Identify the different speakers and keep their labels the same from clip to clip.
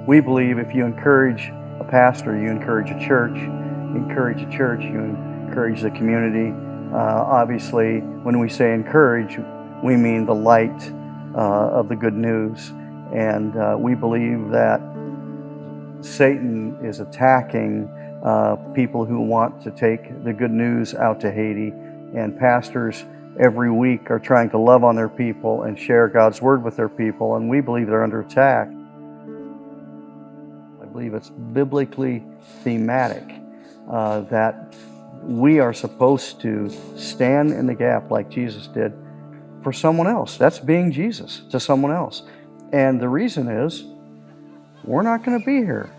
Speaker 1: We believe if you encourage a pastor, you encourage a church. You encourage a church, you encourage the community. Obviously, when we say encourage, we mean the light of the good news. And we believe that Satan is attacking people who want to take the good news out to Haiti. And pastors every week are trying to love on their people and share God's word with their people. And we believe they're under attack. I believe it's biblically thematic that we are supposed to stand in the gap like Jesus did for someone else. That's being Jesus to someone else. And the reason is we're not going to be here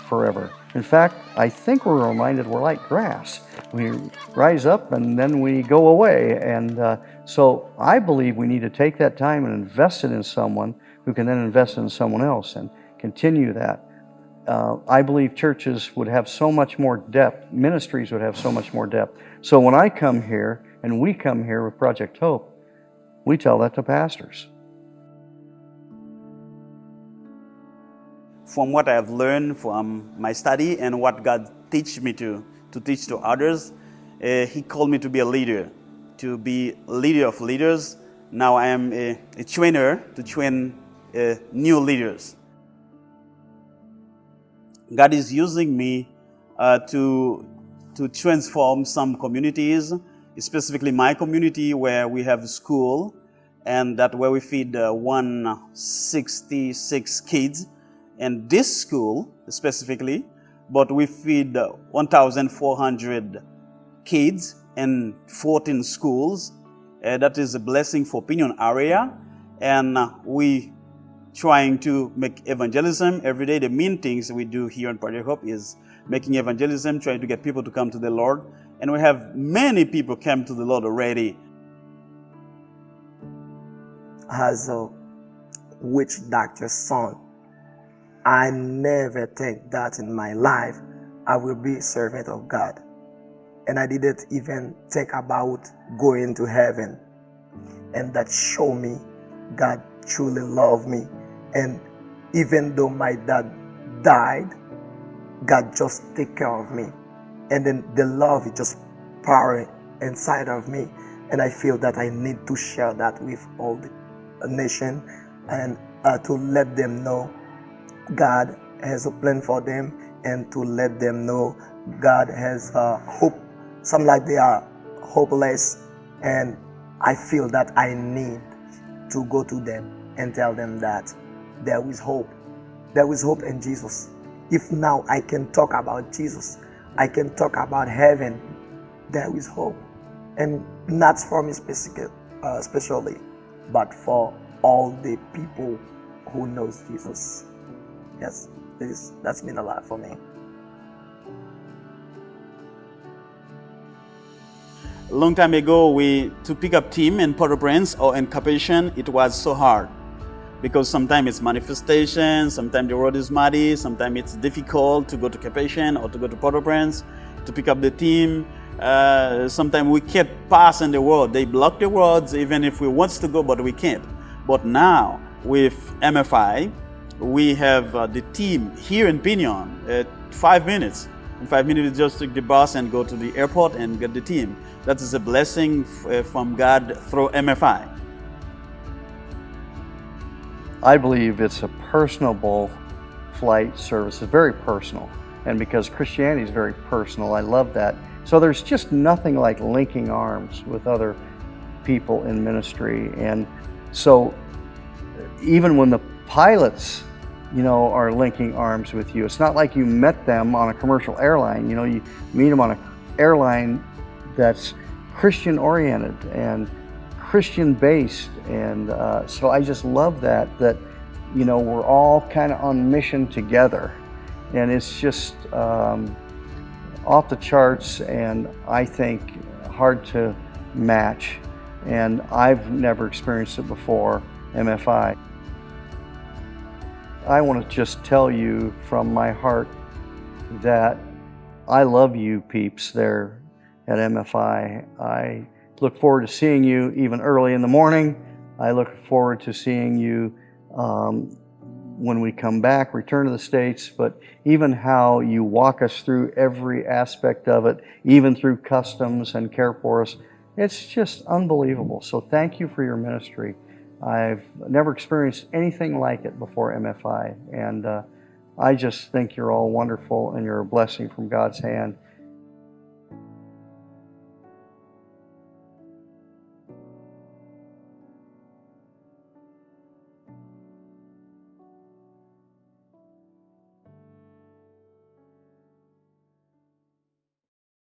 Speaker 1: forever. In fact, I think we're reminded we're like grass. We rise up and then we go away. And so I believe we need to take that time and invest it in someone who can then invest in someone else and continue that. I believe churches would have so much more depth, ministries would have so much more depth. So when I come here and we come here with Project Hope, we tell that to pastors.
Speaker 2: From what I have learned from my study and what God teach me to teach to others, He called me to be a leader, to be a leader of leaders. Now I am a trainer to train new leaders. God is using me to transform some communities, specifically my community where we have a school, and that where we feed 166 kids. And this school specifically, but we feed 1,400 kids in 14 schools. That is a blessing for Pinion area. And we trying to make evangelism every day. The main things we do here in Project Hope is making evangelism, trying to get people to come to the Lord. And we have many people come to the Lord already.
Speaker 3: As a witch doctor's son, I never think that in my life I will be a servant of God. And I didn't even think about going to heaven. And that showed me God truly loved me. And even though my dad died, God just take care of me. And then the love is just pouring inside of me. And I feel that I need to share that with all the nation and to let them know God has a plan for them, and to let them know God has hope. Some like they are hopeless, and I feel that I need to go to them and tell them that there is hope. There is hope in Jesus. If now I can talk about Jesus, I can talk about heaven, there is hope. And not for me especially, but for all the people who knows Jesus. Yes, that's been a lot for me.
Speaker 2: A long time ago, to pick up team in Port-au-Prince or in Capuchin, it was so hard. Because sometimes it's manifestation, sometimes the road is muddy, sometimes it's difficult to go to Capuchin or to go to Port-au-Prince to pick up the team. Sometimes we can't pass in the road. They block the roads even if we want to go, but we can't. But now with MFI, we have the team here in Pinion at 5 minutes. In 5 minutes, just take the bus and go to the airport and get the team. That is a blessing from God through MFI.
Speaker 1: I believe it's a personable flight service. It's very personal. And because Christianity is very personal, I love that. So there's just nothing like linking arms with other people in ministry. And so even when the pilots, are linking arms with you, it's not like you met them on a commercial airline. You meet them on an airline that's Christian oriented and Christian based. And so I just love that we're all kind of on mission together. And it's just off the charts, and I think hard to match. And I've never experienced it before, MFI. I want to just tell you from my heart that I love you peeps there at MFI. I look forward to seeing you even early in the morning. I look forward to seeing you when we come back, return to the States, but even how you walk us through every aspect of it, even through customs and care for us. It's just unbelievable. So thank you for your ministry. I've never experienced anything like it before MFI, and I just think you're all wonderful and you're a blessing from God's hand.